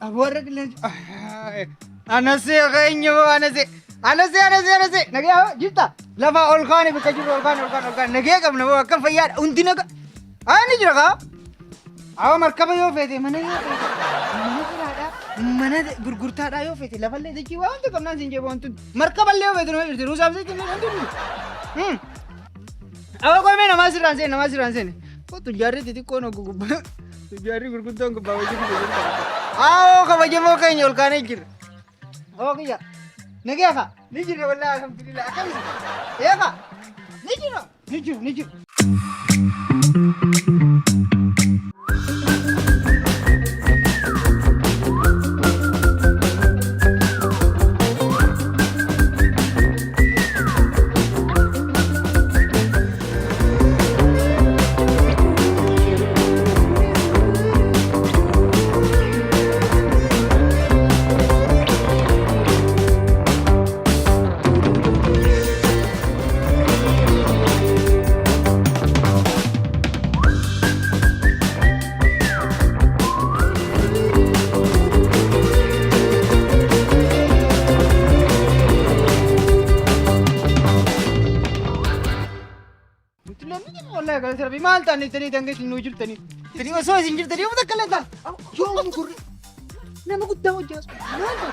أبورك ليش أنا سيغيني أنا سي نجيها جبتها لفا أولخاني بكجور أولخان نجيها قبل هو كم فيار أنتي نجا أنا جرا أو مركبة يوفيتي mana gurgurtaadhaa yoo feete lafallee dachii waan ta'e qabnaan siin jee wantu markaballee yoo feete noo jirti ruusaaf seetti noo jirti awwa qoomee namaa sirraan seene kottu jaarri xixiqqoo noo gubbaa jaarri gurgurtaan gubbaa wajji gubbaa awwa kabajamoo keenya ol kaanee jirra awwa kiyya nageefa ni jirra wallaahi alhamdulillah akkamisi eefa ni jiru maal taane tanii dangees nu jirtanii tanii osoo isin jirtanii yoo takkalee ta'a yoo gurri nama guddaa hojjaas maal ta'a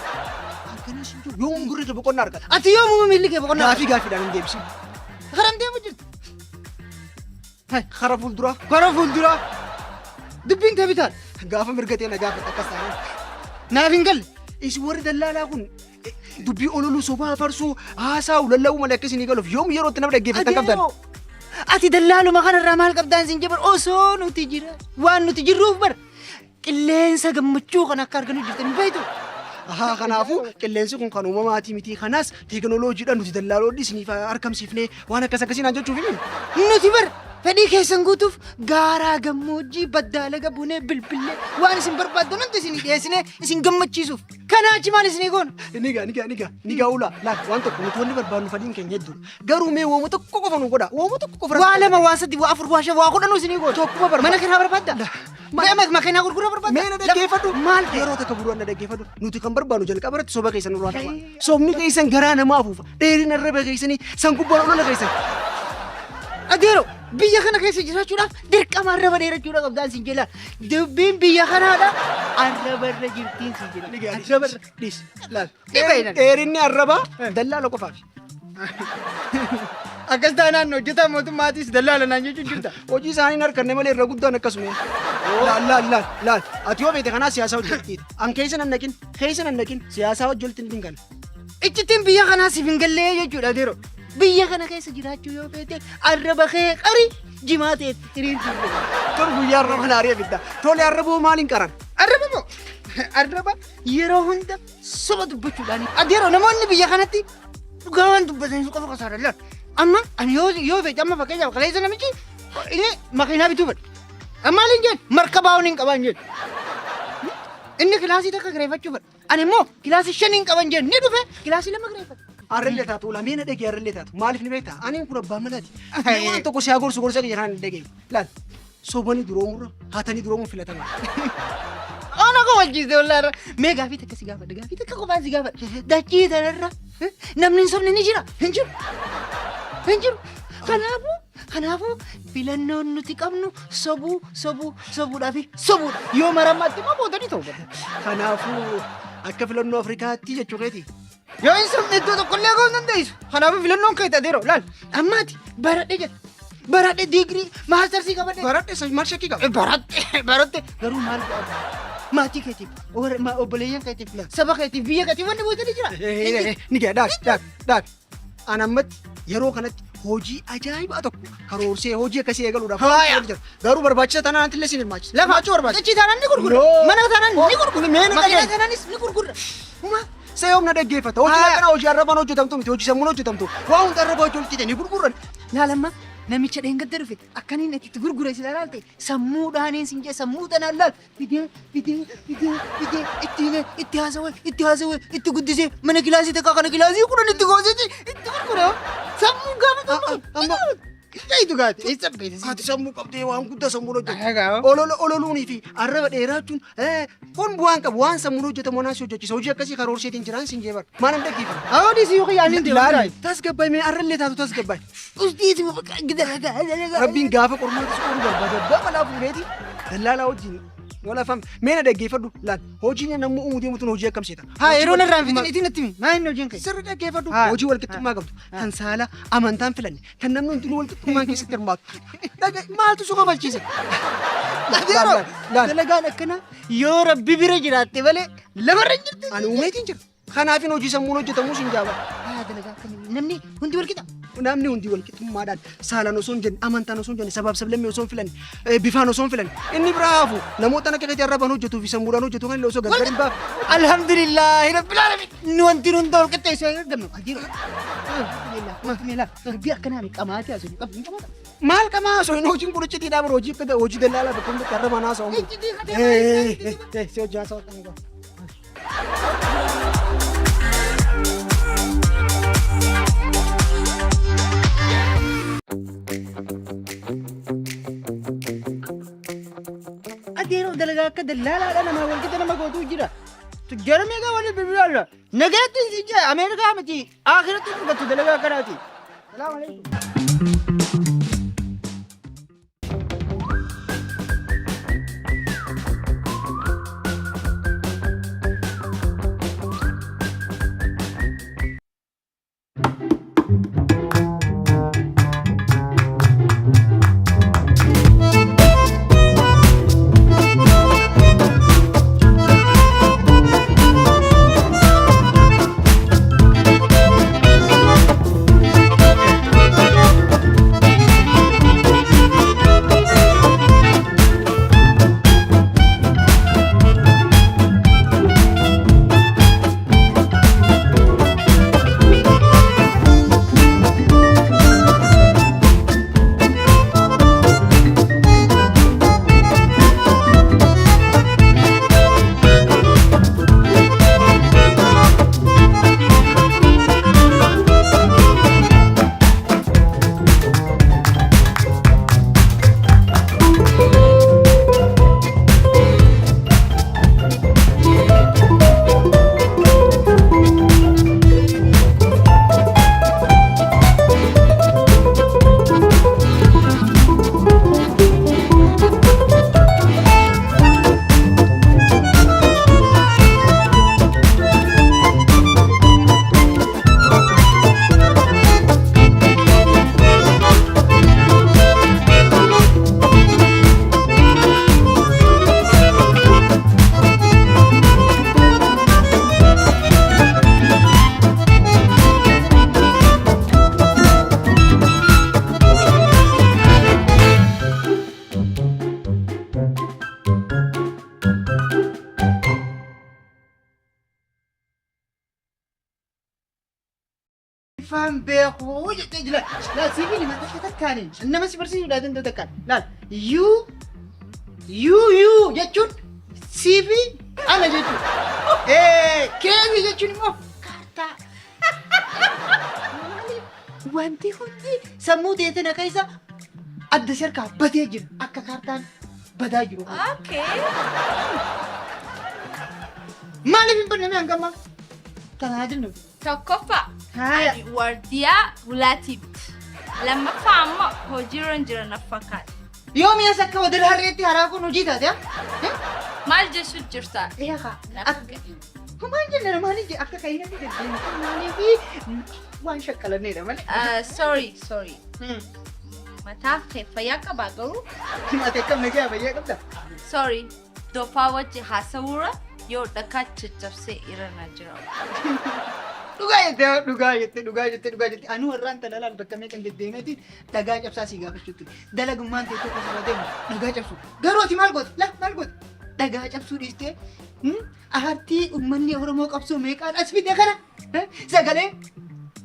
akkana isin jiru yoo gurri ke boqonnaa argata ati yoo muu miilli ke boqonnaa gaafiidhaan hin deebisin karam deemu jirti hay kara fuuldura dubbiin kee bitaan gaafa mirgatee na gaafa akkas taane naaf hin galle isin warri dallaalaa kun dubbii ololuu sobaa farsuu haasaa'u lalla'uu malee akka isinii galuuf yoom yerootti nama dhaggeeffatan qabdan ati dallaaluma kanarraa maal qabdaan siin jebar osoo nuti jira waan nuti jirruuf bar qilleensa gammachuu kan akka arganu jirtan beeytu kanaafuu qilleensi kun kan uumamaatii miti kanaas teekinooloojiidhaan nuti dallaaloodhi isiniif argamsiifnee waan akkasiin jechuuf nuti bar fedhii keessan guutuuf gaaraa gammoojjii baddaa laga buunee bilbillee waan isin barbaaddan hundi isinii dhiyeessinee isin gammachiisuuf kanaachi maal isinii goona nigaa ulaa laal waan tokko nuti wanni barbaadnu fedhiin keenya hedduudha garuu mee wooma tokko qofa nu godha wooma tokko qofa waa lama waa sadii waa afur waa shan waa kudhan isinii goona tokkuma barbaada mana kanaa barbaadda makiinaa gurgura barbaadda mee na dhaggeeffadhu maal yeroo takka buruun na dhaggeeffadhu nuti kan barbaadnu jalqaba irratti soba keessan nurraa dhaqaa sobni keessan garaa namaa afuufa dheerina arraba keessanii san gubbaan olola keessan adeero biyya kana keessa jiraachuudhaaf dirqama arraba dheerachuudha qabdaan siin jeelaan dubbiin biyya kanaadha arraba irra jirtiin siin jedha arraba irra dhiis laal dheerinni arraba dallaala qofaaf akkas taanaan hojjetaa mootummaatiis dallaala naan jechuun jirta hojii isaanii harkanne malee irra guddaan akkasuma laal ati yoo beekte kanaa siyaasaa hojjettiidha an keessa nan naqin siyaasaa hojjettiin hin galle iccitiin biyya kanaa siif hin gallee jechuudha adeero biyya kana keessa jiraachuu yoo feete arraba kee qari jimaateet hiriirti tur guyyaa arraba naarii abidda tole arraboo maaliin qaran arraba yeroo hunda soba dubbachuudhaan adeero namoonni biyya kanatti dhugaa waan dubbataniif qofa qosaaran amma ani yoo feete amma fakkeenyaaf kaleessa namichi inni makiinaa bituu fedha maaliin jeen markabaa'uun hin qaban jeen inni kilaasii takka gireeffachuu fedha ani immoo kilaasii 5 hin qaban jeen ni dhufe kilaasii 2 gireeffata arrellee taatu lameen dhagee arrellee taatu maaliif ni beektaa ani kun abbaa malaati waan tokko si agorsu gorsa kee jiraan dhagee laal sobani duroomurra haatanii duroomuun filatamaa ana ko wajjiste wallahi mee gaafii takka si gaafadha gaafii takka qofaan si gaafadha dachii tanarra namni hin sobne ni jira hin jiru kanaafuu filannoon nuti qabnu sobuudhaa yoo marammaatti immoo bootanii ta'u kanaafuu akka filannoo Afrikaatti jechuu keeti yoo hin sobne iddoo tokkollee goon dandeessu kanaafuu filannoon keeti adeero laal ammaati baradhe digirii maastarsii qabadhe baradhe marshakkii qabadhe baradhe garuu maal maatii keetiif obboleeyyan keetiif saba keetiif biyya keetiif wanni bootanii jira ni gaa daak an ammatti yeroo kanatti hojii ajaa'ibaa tokko karoorsee hojii akkasii eegaluudhaaf garuu barbaachisa tanaan illee sin hirmaachisa lafaachuu barbaachisa dachii tanaan ni gurgura mana tanaan ni gurgura makiinaa tanaanis ni gurgura seeyyoom na dhaggeeffata hojii kana hojii arrabaan hojjetamtu miti hojii sammuun hojjetamtu waa hunda arrabaa hojjetite ni gurguran laalamma namicha dheengadda dhufe akkaniin itti gurgure sila laalte sammuudhaaniin sin jee sammuu tanaan laal fidee itti haasawee itti guddisee mana kilaasii takkaa kana kilaasii kudhan itti goositi itti gurgure sammuu gaafa Jaitu gaati. Isa beekti. Ati sammuu qabdee waan guddaa sammuu hojjetu. Dhagaa. Ololuunii fi arraba dheeraachuun kun bu'aan qabu waan sammuu hojjetamu waan si hojjechiisa. Hojii akkasii karoorseetiin jiraan sin jeebar. Maal hin dhaggeeffatu. Awwaadii si yoo yaaliin deemaa. Tasgabbaa'e mee arrallee taatu tasgabbaa'e. Ustiiti gidaragaa. Rabbiin gaafa qormaata qoruu barbaada. Gaafa laa fuudheeti dallaalaa wajjin wala fam meena dhaggeeffadhu laat hojiin namni uumuu deemutuun hojii akkam seeta. Haa yeroo narraan fitiniitiin natti himi. Maa inni hojiin kee? Sirri dhaggeeffadhu hojii walqixxummaa qabdu. Kan saala amantaan filanne kan namni hundinuu walqixxummaan keessatti hirmaatu. Maaltu si kofalchiise? Dalagaan akkanaa yoo rabbi bira jiraatte malee lafarra hin jirti. Ani uumeetiin jira. Kanaafin hojii sammuun hojjetamu sin jaaba. Dalagaa akkamii namni hundi walqixa. Namni hundi walqixxummaadhaan saalaan osoo hin jenne amantaan osoo hin jenne sabaaf sablammii osoo hin filanne bifaan osoo hin filanne inni biraa hafu namoota akka keetii arrabaan hojjetuu fi sammuudhaan hojjetu kan illee osoo gargar hin baafu. Alhamdulillahi rabbil alamin. Nu wanti nu hunda walqixxeessee argamnu. Ajiru. Rabbi akkanaa qamaatee asii qabdi. Maal qamaa osoo hin hojiin kun hojjetii dhaabara hojii akka hojii dallaalaa bakka hundatti arrabaan haasa'u. Si hojii haasa'u kan qabu. Adeeroo dalagaa akka dallaalaadha nama walqixa nama gootuu jira. Tujjara meeqa waliin bilbilaadha. Nagaatti si jira Ameerikaa miti akhiratti dubbatu dalagaa akkanaati. Salaamu alaikum. فهم بيخو لا لا سيبيني ما تتكاني انما سيبرسي لا تتكان لا يو جاتشون سيبي انا جاتشون كيف جاتشون مو كارتا وانتي هونتي سمو ديتنا كيسا ادى شركة بديجر اكا كارتان بداجرو اوكي ما لي بنمي انكما تنادنو tokkoffaa Haya. wardiyaa hulaatiibti lammaffaa ammoo hojiirra jiran fakkaata يوم يا سكة ودل هريتي هراكون وجيتها ده maal jechuun jirta يا أخا كمان جنة ما نيجي أكا كاينة دي ما نيجي وان شكلنا نيرا مالي sorry mataa kee fayyaa qabaa garuu ما تكمل نجي أبغى كده sorry dofaa wajji haasawuura yoo dhakaa caccabsee irra na jira dhugaa jettee anu warraan talalaan bakka meeqan deddeemeeti dhagaa cabsaa si gaafachuu dalagummaan ta'e tokko sirra deemu dhagaa cabsu garuu ati maal goote dhagaa cabsuu dhiistee aartii uummanni Oromoo qabsoo meeqaan as fide kana sagalee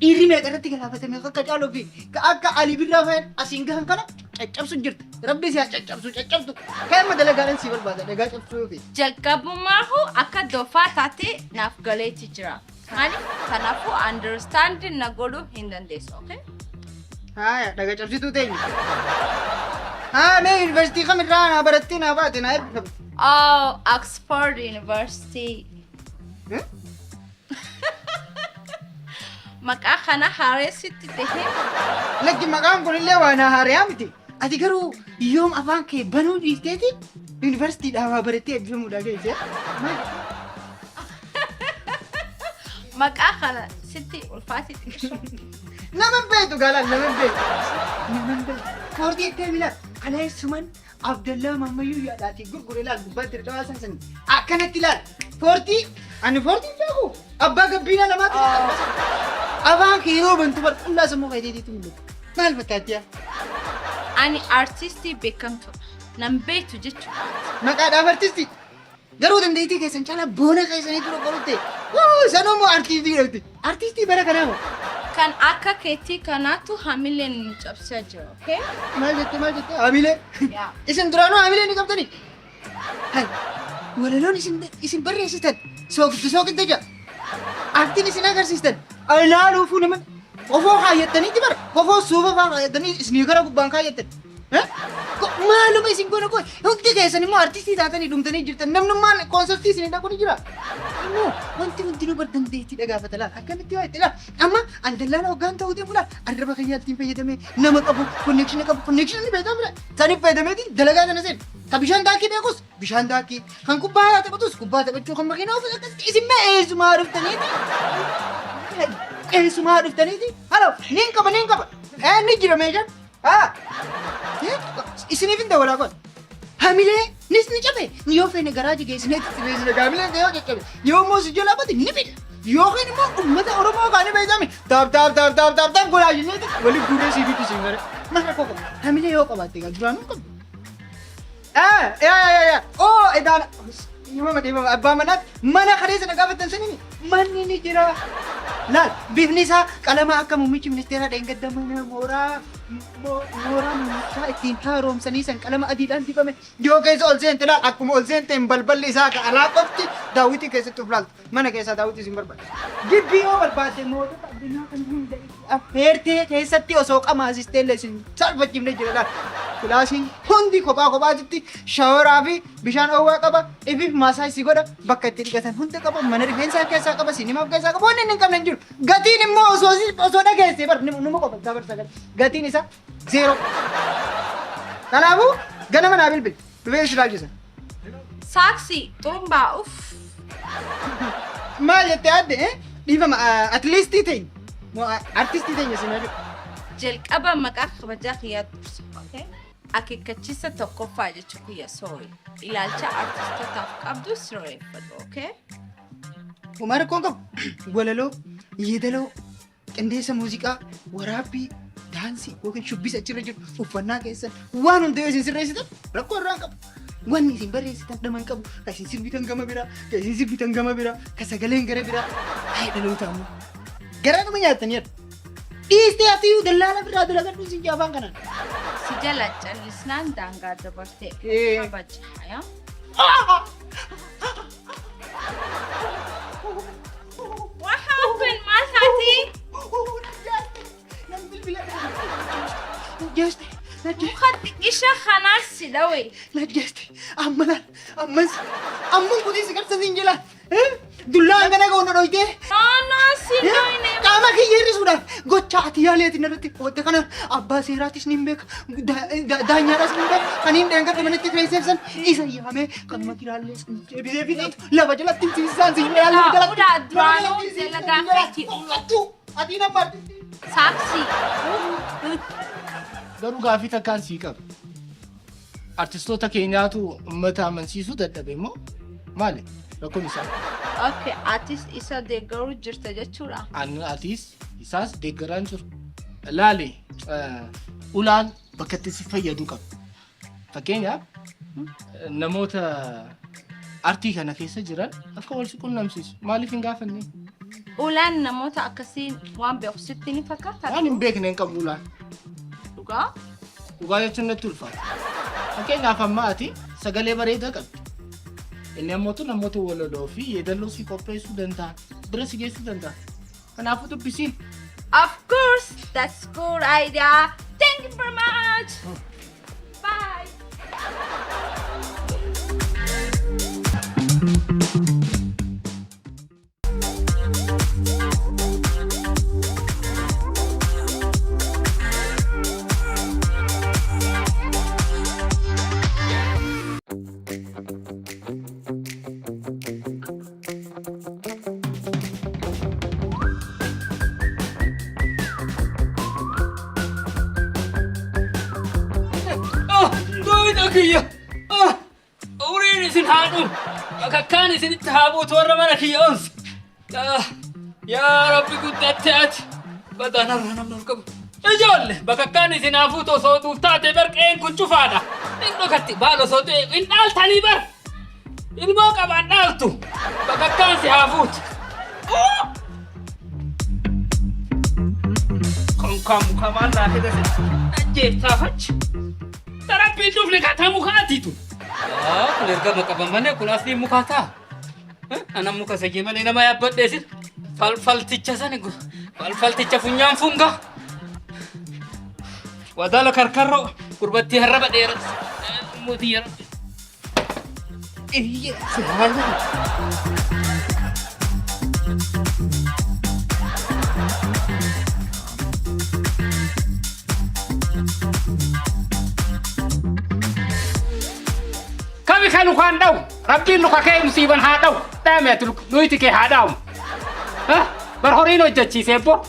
dhiirri meeqa irratti galaafatame akka caaloo fi akka Ali Birraa fa'aan asiin gahan kana caccabsu jirti rabbi si caccabsu kan amma dalagaadhaan si barbaada dhagaa cabsuu yoo fi jalqabumaahu akka dofaa taate naaf galeetti jira maaliif kanaafuu understanding na godhuu hin dandeessu okay Haa dhagaa cabsituu teenye. Haa mee yuunivarsiitii kamirraa naa barattii naa baate naa eebbifame. Oh, Oxford University. Maqaa kana haaressitti tahee. Lakki maqaan kunillee waa naa haariyaa miti. Ati garuu yoom afaan kee banuu dhiifteeti yuunivarsiitiidhaa waa barattee eebbifamuudhaa geessee. Maqaa kana sitti ulfaatitti qishu. Naman beektu gaalaan naman beektu. Naman beektu. Foortii itti bilaan kaleessuman Abdallaa Mammayyuu yaadaatii gurguree laal gubbaatti irra dhawaasan sani. Akkanatti laal. Foortii ani foortii beeku. Abbaa gabbiinaa lamaatti afaan kee yoo bantu barqullaa sammuu fayyadatii mul'atu. Maal fakkaatti yaa? Ani artistii beekamtu nan beektu jechuudha. Maqaadhaaf artistii. Garuu dandeettii keessan caalaa boona keessanii dura qorutte. Sanuu immoo artistii dhabde. Artistii bara kanaa moo? Kan akka keetii kanaatu hamileen nu cabsaa jira, okay? Maal jette? Hamilee? Yaa. Isin duraanuu hamilee ni qabdanii? Hai, walaloon isin barreessitan sookidda jira. Aktiin isin agarsiistan ilaaluufuu nama qofoo kaayyattaniiti bara. Qofoo suufa fa'aa kaayattanii isinii gara gubbaan kaayyattan. Maaluma isin goona koo hundi keessan immoo artistii taatanii dhumtanii jirtan namnummaan koonsartii isinii dhaqu ni jira. Immoo wanti hundinuu bar dandeettii dhagaafata laal akkamitti waa itti laal amma an dallaan hoggaan ta'uutiin fulaan arraba keenyaattiin fayyadamee nama qabu konnekshinii beekamu fila saniif fayyadameetiin dalagaa sana seen ka bishaan daakii beekus bishaan daakii kan kubbaa taphatus kubbaa taphachuu kan makiinaa ofii akkasitti isin mee eessumaa dhuftaniiti halo niin qaba ni jira meeshaan haa isiniif hin dawalaa kun hamilee nis ni cabe yoo feene garaaji geessineetti itti beeksine gaamilee yoo caccabe yoo immoo si jalaa bade ni bida yookiin immoo uummata Oromoo kaanii beekame taap godhaa jenneeti waliin guuree siifiitti siin gara mana koo qaba hamilee yoo qabaatte gaa duraanuu qabu. Oo edaana dhiibama abbaa manaatti mana kareessa na gaafatan saniini manni ni jira. Laal bifni isaa qalama akka muummichi ministeeraa dheengadda mana mooraa muummicha ittiin haaromsanii san qalama adiidhaan dibame yoo keessa ol seente laal akkuma ol seenteen balballi isaa ka alaa qofti daawwitii keessatti of laaltu mana keessaa daawwitii isin barbaada. Gibbii yoo barbaadde mootota addunyaa kan hunda affeertee keessatti osoo qamaasisteellee isin salphachiifne jira laal. Kilaasiin hundi kophaatitti shawaraa fi bishaan oowwaa qaba ifiif maasaa isii godha bakka itti dhiqatan hunda qaba mana rifeensaa keessaa qaba sinimaa of keessaa qaba wanni hin qabne hin jiru. Gatiin immoo osoo dhageesse bar numa qofa dabarsa gatiin isaa 0. Kanaafuu ganama naa bilbil dhufee si laalchisa. Saaksii xurumbaa uff. Maal jettee adde dhiifama atleestii ta'in artistii ta'in isin adde. Jalqaba maqaa kabajaa kiyyaa dursa, okay? Akeekkachiisa tokkoffaa jechuun kiyya sooyi. Ilaalcha artistootaaf qabdu sirreeffadhu, okay? Umaara koon qabu walaloo, yeedaloo, qindeessa muuziqaa, waraabbii, daansii yookiin shubbisa achirra jiru uffannaa keessan waan hundayyoo isin sirreessitan rakkoo irraa qabu. Wanni isin barreessitan dhaman qabu ka isin sirbitan gama biraa, ka isin sirbitan gama biraa, ka sagaleen gara biraa. Haa dhaloota ammoo garaa nama nyaatanii jedhu. Dhiistee atiyyuu dallaala biraa dalagadhu isin jaafaan kanaan. Si jala callisnaan daangaa dabartee kabaja yaa. What happened, Masati? Najjaaste. Mukatti isha kanaas si dhawe. Najjaaste. Amman kutii si garsa siin jala. Dullaan kana goona dhoytee. Si dhoyne. Qaama kiyya hir'isuudhaaf gocha ati yaaleetiin irratti wanta kana abbaa seeraatis ni beeka daanyaadhaas ni beeka kan hin dheengadhe manatti keesseefsan isa yaamee kan makiraallee deebisee fixatu lafa jalatti siisaan siin yaaluu jalatti. Udaa duraanuu dalagaa feeti. Ati nama artisti. Saaksii. Garuu gaafii takkaan sii qaba. Artistoota keenyaatu uummata amansiisuu dadhabe immoo maali? Rakkoon isaa. Okay, atis isa deeggaruu jirta jechuudha. Atis isaas deeggaraan jiru. Laali ulaan bakka itti si fayyaduu qaba. Fakkeenyaaf namoota artii kana keessa jiran akka wal si qunnamsiisu maaliif hin gaafanne? Ulaan namoota akkasiin waan beeksisti ni fakkaata. Waan hin beekne hin qabu ulaan. Dhugaa? Dhugaa jechuun natti ulfaata. Fakkeenyaaf amma ati sagalee bareedaa qabdi. Inni ammoo namoota walaloo fi yeedaloo si qopheessuu danda'a. Bira si geessuu danda'a. Kanaafuu dubbisiin. Of course. That's good idea. Thank you very much. Bye. Doida kiyya. Uriin isin haadhu. Bakakkaan isinitti haabuutu warra mana kiyya onsa. Yaa Rabbi guddatte ati. Badaanarra namni ol qabu. Ijoolle bakakkaan isin haafuutu osoo duuf taate barqeen kun cufaadha. Hin dhokatti baal osoo ta'e hin dhaaltanii bar. Ilmoo qabaan dhaaltu. Bakakkaan si haafuutu. Konkaan mukamaan laafee dase. Ajjeeftaafachi. Tarappiin dhufne kataa mukaatiitu. Kun erga qabamane kun asliin mukaataa. Ana muka sagee malee nama yaabbadheesit. Falfalticha sani falfalticha funyaan funga. Wadaala karkarroo gurbattii harraba dheera. Mootii yeroo. Iyya sihaala. Kami kan lukaan daw. Rabbiin luka kee musiiban haa daw. Dhaameeti nuyti kee haa daawu. Barhoriin hojjechiisee bo.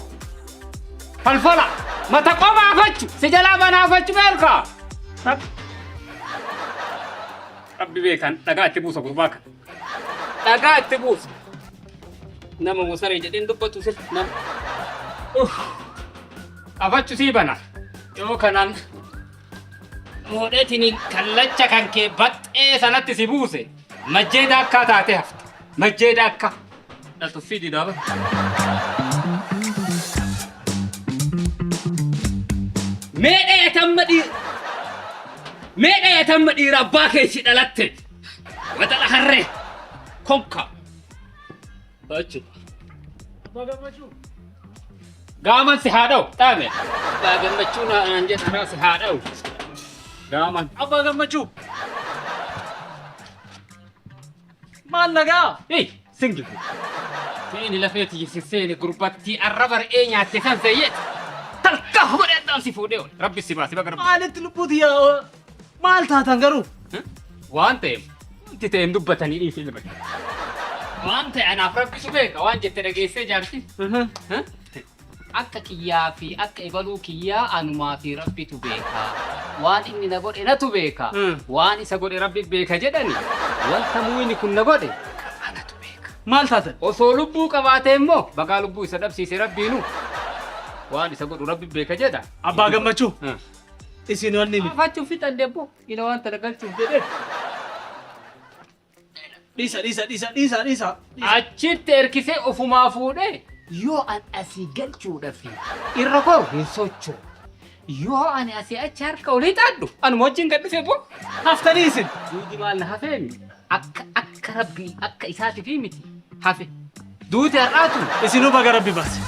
Falfala. Mata qomaa fachu. Si jalaa banaa fachu beelkaa. Rabbi beekan dhagaa itti buusa gurbaa kan. Dhagaa itti buusa. Nama musaree jedheen dubbatu sir nama. Afachu sii bana. Yoo kanaan Moodheetini kallacha kan kee baxxee sanatti si buuse. Majjeeda akka taate hafte. Majjeeda akka. Dhaltu fidi dhaaba. Meedhee tamma dhiira abbaa keechi dhalatte. Waxala harree. Konka. Achi. Gaaman si haa dha'u. Dhaame. Abbaa gammachuu naan jedharaa si haa dha'u. Gaaman. Abbaa gammachuu. Maal nagaa? Singi. Seeni lafeeti seeni gurbatti arraba re'ee nyaatte kan seeyyeet. Talkaa godhee addaan si fuudhee oole. Rabbi si baasi baga rabbi. Maalitti lubbuuti yaa maal taatan garuu? Waan ta'eef wanti ta'een dubbatanii dhiifee ilma. Waan ta'e anaaf rabbisu beeka waan jette dhageessee jaarti. Akka kiyyaa fi akka ibaluu kiyyaa anumaa fi rabbitu beeka. Waan inni na godhe natu beeka. Waan isa godhe rabbi beeka jedhani. Wanta muuyini kun na godhe anatu beeka. Maal taatan? Osoo lubbuu qabaatee immoo bagaa lubbuu isa dhabsiise rabbiinu. Waan isa godhu rabbi beeka jedha. Abbaa gammachuu. Isin wanni miti. Afachuun fixan deebbo. Ila waan tana galchuuf jedhee. Dhiisa. Achitti erkisee ofumaa fuudhee yoo an asii galchuudhaaf irra koo hin sochoo. Yoo ani asii achi harka olii xaaddu anuma wajjin gad dhufee boo. Haftanii isin. Duuti maal na hafeemi? Akka rabbii akka isaatiif miti hafe. Duuti har'aatu. Isinuu baga rabbi baase.